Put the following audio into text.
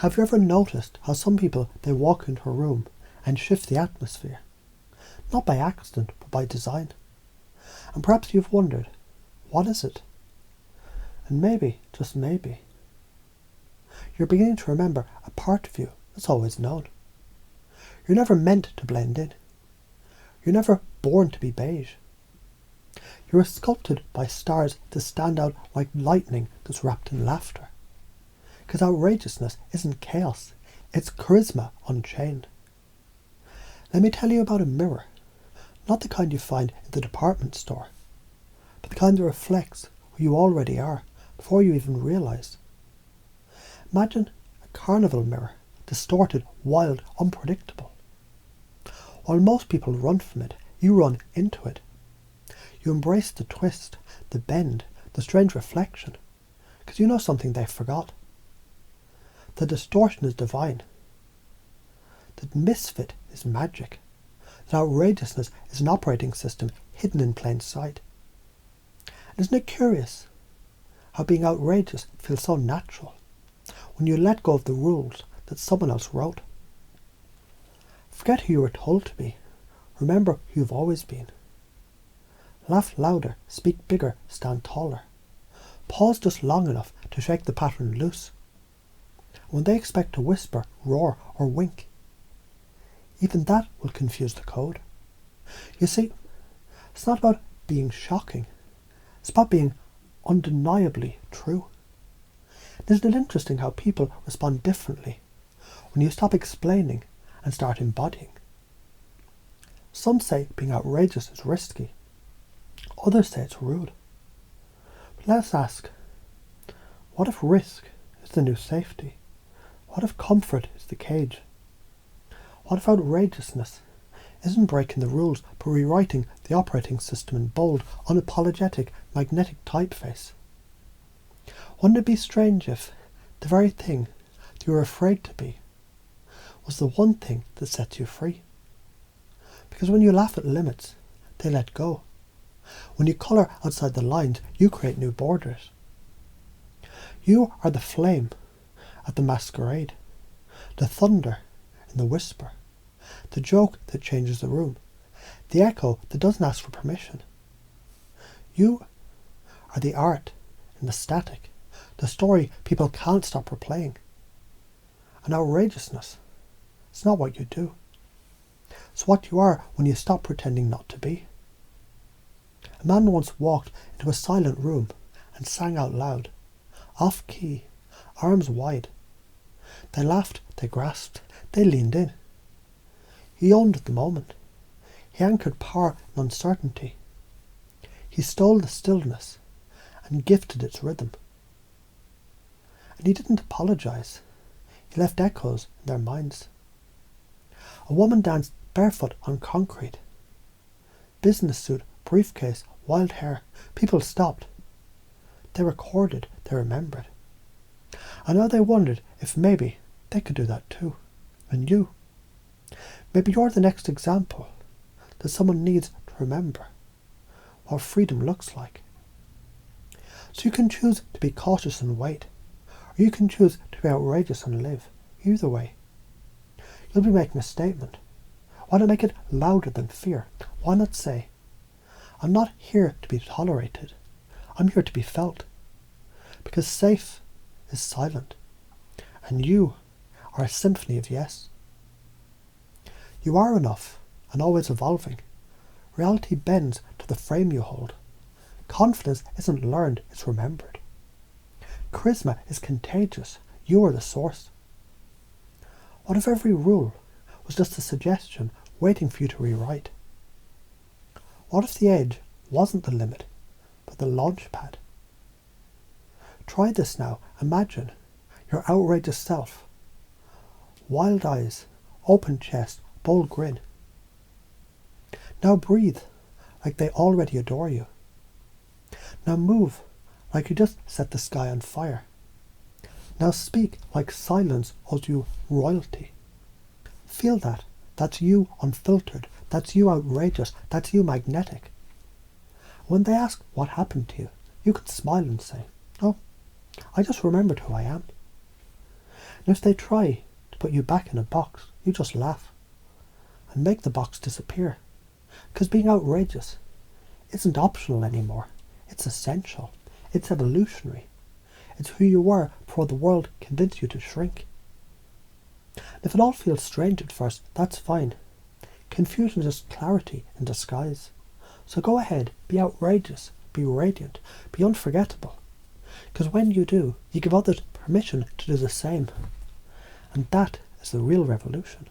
Have you ever noticed how some people, they walk into a room and shift the atmosphere? Not by accident, but by design. And perhaps you've wondered, what is it? And maybe, just maybe, you're beginning to remember a part of you that's always known. You're never meant to blend in. You're never born to be beige. You were sculpted by stars to stand out like lightning that's wrapped in laughter. Because outrageousness isn't chaos, it's charisma unchained. Let me tell you about a mirror, not the kind you find in the department store, but the kind that reflects who you already are before you even realise. Imagine a carnival mirror, distorted, wild, unpredictable. While most people run from it, you run into it. You embrace the twist, the bend, the strange reflection, because you know something they forgot. The distortion is divine. The misfit is magic. That outrageousness is an operating system hidden in plain sight. And isn't it curious how being outrageous feels so natural when you let go of the rules that someone else wrote? Forget who you were told to be. Remember who you've always been. Laugh louder, speak bigger, stand taller. Pause just long enough to shake the pattern loose. When they expect to whisper, roar, or wink, even that will confuse the code. You see, it's not about being shocking. It's about being undeniably true. Isn't it interesting how people respond differently when you stop explaining and start embodying? Some say being outrageous is risky. Others say it's rude. But let's ask, what if risk is the new safety? What if comfort is the cage? What if outrageousness isn't breaking the rules but rewriting the operating system in bold, unapologetic, magnetic typeface? Wouldn't it be strange if the very thing that you were afraid to be was the one thing that sets you free? Because when you laugh at limits, they let go. When you colour outside the lines, you create new borders. You are the flame at the masquerade, the thunder in the whisper, the joke that changes the room, the echo that doesn't ask for permission. You are the art in the static, the story people can't stop replaying. And outrageousness, it's not what you do. It's what you are when you stop pretending not to be. A man once walked into a silent room and sang out loud, off key, arms wide. They laughed, they grasped, they leaned in. He owned the moment. He anchored power in uncertainty. He stole the stillness and gifted its rhythm. And he didn't apologise. He left echoes in their minds. A woman danced barefoot on concrete. Business suit, briefcase, wild hair. People stopped. They recorded, they remembered. And now they wondered if maybe they could do that too. And you. Maybe you're the next example that someone needs to remember what freedom looks like. So you can choose to be cautious and wait, or you can choose to be outrageous and live. Either way, you'll be making a statement. Why not make it louder than fear? Why not say, I'm not here to be tolerated. I'm here to be felt. Because safe is silent, and you are a symphony of yes. You are enough and always evolving. Reality bends to the frame you hold. Confidence isn't learned, it's remembered. Charisma is contagious. You are the source. What if every rule was just a suggestion waiting for you to rewrite? What if the edge wasn't the limit, but the launch pad? Try this now. Imagine your outrageous self. Wild eyes, open chest, bold grin. Now breathe like they already adore you. Now move like you just set the sky on fire. Now speak like silence owes you royalty. Feel that. That's you unfiltered. That's you outrageous. That's you magnetic. When they ask what happened to you, you can smile and say, oh, I just remembered who I am. And if they try to put you back in a box, you just laugh and make the box disappear. Because being outrageous isn't optional anymore. It's essential. It's evolutionary. It's who you were before the world convinced you to shrink. And if it all feels strange at first, that's fine. Confusion is just clarity in disguise. So go ahead, be outrageous, be radiant, be unforgettable. Because when you do, you give others permission to do the same. And that is the real revolution.